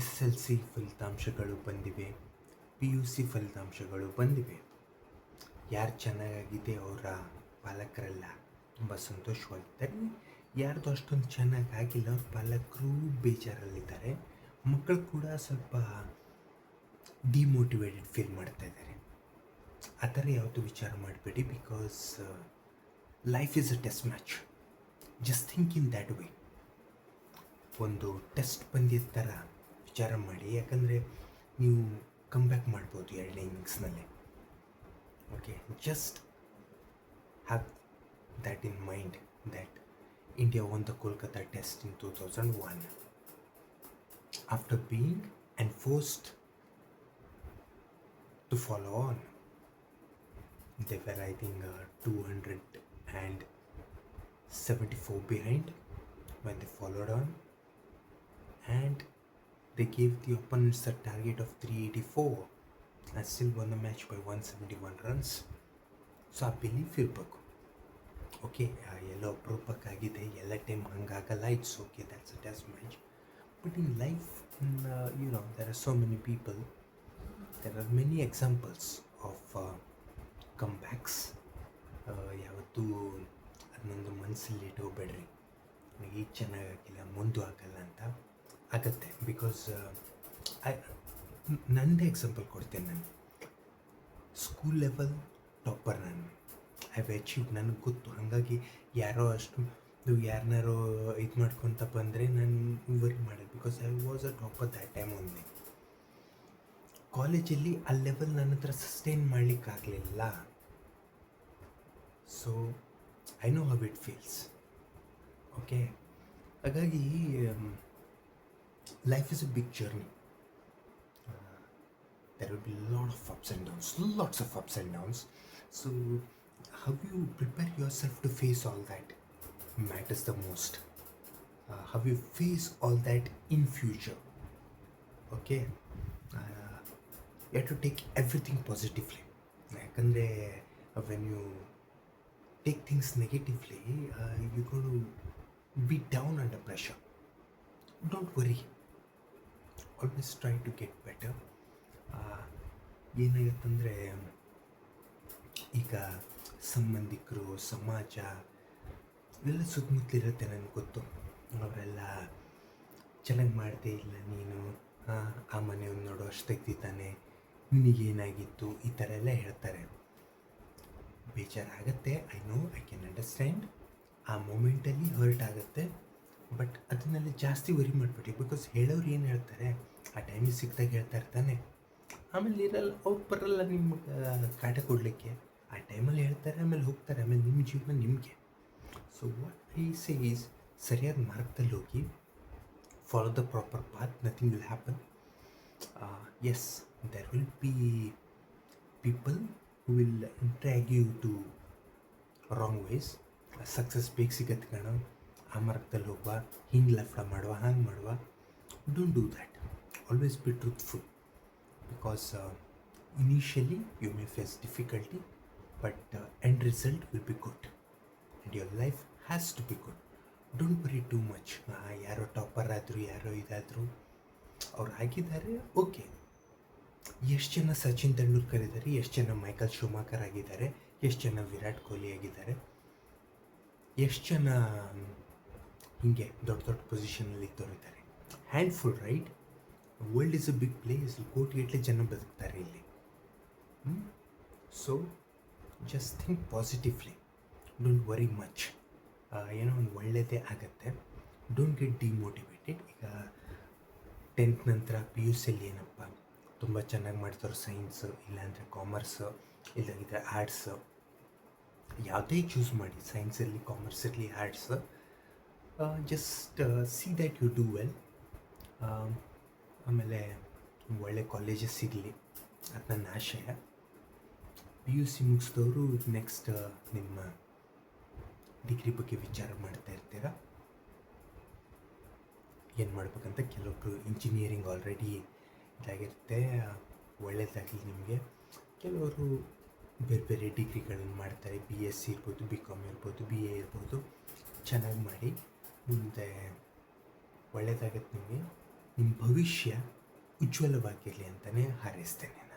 SSLC ಫಲಿತಾಂಶಗಳು ಬಂದಿವೆ, PUC ಫಲಿತಾಂಶಗಳು ಬಂದಿವೆ. ಯಾರು ಚೆನ್ನಾಗಾಗಿದೆ ಅವರ ಪಾಲಕರೆಲ್ಲ ತುಂಬ ಸಂತೋಷವಾಗಿದ್ದಾರೆ. ಯಾರ್ದು ಅಷ್ಟೊಂದು ಚೆನ್ನಾಗಾಗಿಲ್ಲ ಅವ್ರ ಪಾಲಕರು ಬೇಜಾರಲ್ಲಿದ್ದಾರೆ. ಮಕ್ಕಳು ಕೂಡ ಸ್ವಲ್ಪ ಡಿಮೋಟಿವೇಟೆಡ್ ಫೀಲ್ ಮಾಡ್ತಾ ಇದ್ದಾರೆ. ಆ ಥರ ಯಾವತ್ತೂ ವಿಚಾರ ಮಾಡಬೇಡಿ, because life is a test match. Just think in that way. ಒಂದು ಟೆಸ್ಟ್ ಬಂದಿದ್ದ ಥರ ವಿಚಾರ ಮಾಡಿ, ಯಾಕಂದರೆ ನೀವು ಕಮ್ ಬ್ಯಾಕ್ ಮಾಡ್ಬೋದು 2ನೇ ಇನ್ನಿಂಗ್ಸ್ನಲ್ಲಿ. Okay, just have that in mind that India won the Kolkata test in 2001 after being enforced to follow on. They were, I think, 274 behind when they followed on, and they gave the opponents a target of 384 and still won the match by 171 runs. So ಆ belief ಇರಬೇಕು. Okay, ಎಲ್ಲೋ ಅಪರೂಪಕ್ಕಾಗಿದೆ, ಎಲ್ಲ time ಹಂಗಾಗಲ್ಲ, it's okay, that's a test match. But in life, there are so many people, there are many examples of ಕಂಬ್ಯಾಕ್ಸ್. ಯಾವತ್ತೂ ಅದನ್ನೊಂದು ಮನಸ್ಸಲ್ಲಿ ಇಟ್ಕೋಬೇಡ್ರಿ, ನನಗೆ ಈಗ ಚೆನ್ನಾಗಾಗಿಲ್ಲ, ಮುಂದೂ ಆಗಲ್ಲ ಅಂತ. ಆಗತ್ತೆ, ಬಿಕಾಸ್ ನನ್ನದೇ ಎಕ್ಸಾಂಪಲ್ ಕೊಡ್ತೇನೆ. ನಾನು ಸ್ಕೂಲ್ ಲೆವೆಲ್ ಟಾಪರ್, ನಾನು ಐ ಹ್ಯಾವ್ ಅಚೀವ್ಡ್, ನನಗೆ ಗೊತ್ತು. ಹಾಗಾಗಿ ಯಾರೋ ಅಷ್ಟು ಯಾರನ್ನಾರೋ ಇದು ಮಾಡ್ಕೊತ ಬಂದರೆ ನಾನು ವರಿ ಮಾಡೋದು, because I was a topper that time only. ಕಾಲೇಜಲ್ಲಿ ಆ ಲೆವೆಲ್ ನನ್ನ ಹತ್ರ ಸಸ್ಟೈನ್ ಮಾಡಲಿಕ್ಕಾಗಲಿಲ್ಲ. So I know how it feels. Okay, ಹಾಗಾಗಿ life is a big journey. There will be a lot of ups and downs, lots of ups and downs. So how you prepare yourself to face all that matters the most. How you face all that in future. Okay, you have to take everything positively. ಯಾಕಂದರೆ when you take things negatively, you're going to be down under pressure. Don't worry, always try to get better. ಏನಾಗುತ್ತಂದರೆ, ಈಗ ಸಂಬಂಧಿಕರು, ಸಮಾಜ ಇವೆಲ್ಲ ಸುತ್ತಮುತ್ತಲಿರುತ್ತೆ, ನನಗೆ ಗೊತ್ತು. ಅವರೆಲ್ಲ ಚೆನ್ನಾಗಿ ಮಾಡದೇ ಇಲ್ಲ, ನೀನು ಆ ಮನೆಯನ್ನು ನೋಡೋ ಅಷ್ಟು ತೆಗ್ದಿದ್ದಾನೆ, ನಿನಗೇನಾಗಿತ್ತು, ಈ ಥರ ಎಲ್ಲ ಹೇಳ್ತಾರೆ. ಬೇಜಾರಾಗತ್ತೆ, I know, I can understand. ಆ ಮೂಮೆಂಟಲ್ಲಿ ಹರ್ಟ್ ಆಗುತ್ತೆ, ಬಟ್ ಅದನ್ನೆಲ್ಲ ಜಾಸ್ತಿ ವರಿ ಮಾಡಬೇಡಿ. ಬಿಕಾಸ್ ಹೇಳೋರು ಏನು ಹೇಳ್ತಾರೆ, ಆ ಟೈಮಿಗೆ ಸಿಕ್ಕಿದಾಗ ಹೇಳ್ತಾ ಇರ್ತಾನೆ, ಆಮೇಲೆ ಇರಲ್ಲ, ಅವ್ರು ಬರಲ್ಲ ನಿಮ್ಗೆ ಕಾಟ ಕೊಡಲಿಕ್ಕೆ. ಆ ಟೈಮಲ್ಲಿ ಹೇಳ್ತಾರೆ, ಆಮೇಲೆ ಹೋಗ್ತಾರೆ, ಆಮೇಲೆ ನಿಮ್ಮ ಜೀವನ ನಿಮಗೆ. So what I say is, ಸರಿಯಾದ ಮಾರ್ಗದಲ್ಲಿ ಹೋಗಿ, follow the proper path, nothing will happen. Yes, there will be people who will drag you to wrong ways. Success ಬೇಗ ಸಿಗತ್ತೆ ಕಣ, ಆ ಮಾರ್ಗದಲ್ಲಿ ಹೋಗುವ, ಹಿಂಗೆ ಲಫ್ಡ ಮಾಡುವ, ಹಂಗೆ ಮಾಡುವ. Don't do that. Always be truthful, because initially you may face difficulty, but end result will be good and your life has to be good. Don't worry too much. ಯಾರೋ ಟಾಪರ್ ಆದರು, ಯಾರೋ ಇದಾದರು, ಅವ್ರು ಆಗಿದ್ದಾರೆ, ಓಕೆ. ಎಷ್ಟು ಜನ ಸಚಿನ್ ತೆಂಡೂಲ್ಕರ್ ಇದ್ದಾರೆ, ಎಷ್ಟು ಜನ ಮೈಕಲ್ ಶೂಮಾಕರ್ ಆಗಿದ್ದಾರೆ, ಎಷ್ಟು ಜನ ವಿರಾಟ್ ಕೊಹ್ಲಿ ಆಗಿದ್ದಾರೆ, ಎಷ್ಟು ಜನ ಹೀಗೆ ದೊಡ್ಡ ದೊಡ್ಡ ಪೊಸಿಷನಲ್ಲಿ ಇದ್ದವರಿದ್ದಾರೆ. Handful, right? World is a big place, ಕೋಟಿಗಟ್ಟಲೆ ಜನ ಬದುಕ್ತಾರೆ ಇಲ್ಲಿ. So just think positively, don't worry much. ಏನೋ ಒಂದು ಒಳ್ಳೆಯದೇ ಆಗತ್ತೆ. Don't get demotivated. ಈಗ 10th ನಂತರ PUC ಏನಪ್ಪ, ತುಂಬ ಚೆನ್ನಾಗಿ ಮಾಡ್ತಾರೆ ಸೈನ್ಸ್, ಇಲ್ಲಾಂದರೆ ಕಾಮರ್ಸ್, ಇಲ್ಲಾಂದರೆ ಆರ್ಟ್ಸ್, ಯಾವುದೇ ಚೂಸ್ ಮಾಡಿ, ಸೈನ್ಸಲ್ಲಿ, ಕಾಮರ್ಸಲ್ಲಿ, arts. Just see that you do well. ಆಮೇಲೆ ಒಳ್ಳೆ ಕಾಲೇಜಸ್ ಸಿಗಲಿ, ಅದು ನನ್ನ ಆಶಯ. PUC ಮುಗಿಸಿದವರು ನೆಕ್ಸ್ಟ್ ನಿಮ್ಮ ಡಿಗ್ರಿ ಬಗ್ಗೆ ವಿಚಾರ ಮಾಡ್ತಾ ಇರ್ತೀರ, ಏನು ಮಾಡ್ಬೇಕಂತ. ಕೆಲವೊಬ್ಬರು ಇಂಜಿನಿಯರಿಂಗ್ ಆಲ್ರೆಡಿ ಇದಾಗಿರುತ್ತೆ, ಒಳ್ಳೆಯದಾಗಲಿ ನಿಮಗೆ. ಕೆಲವರು ಬೇರೆ ಬೇರೆ ಡಿಗ್ರಿಗಳನ್ನು ಮಾಡ್ತಾರೆ, BSc ಇರ್ಬೋದು, BCom ಇರ್ಬೋದು, BA ಇರ್ಬೋದು. ಚೆನ್ನಾಗಿ ಮಾಡಿ, ಮುಂದೆ ಒಳ್ಳೆಯದಾಗತ್ತೆ ನಿಮಗೆ. ನಿಮ್ಮ ಭವಿಷ್ಯ ಉಜ್ವಲವಾಗಿರಲಿ ಅಂತಲೇ ಹಾರೈಸ್ತೇನೆ.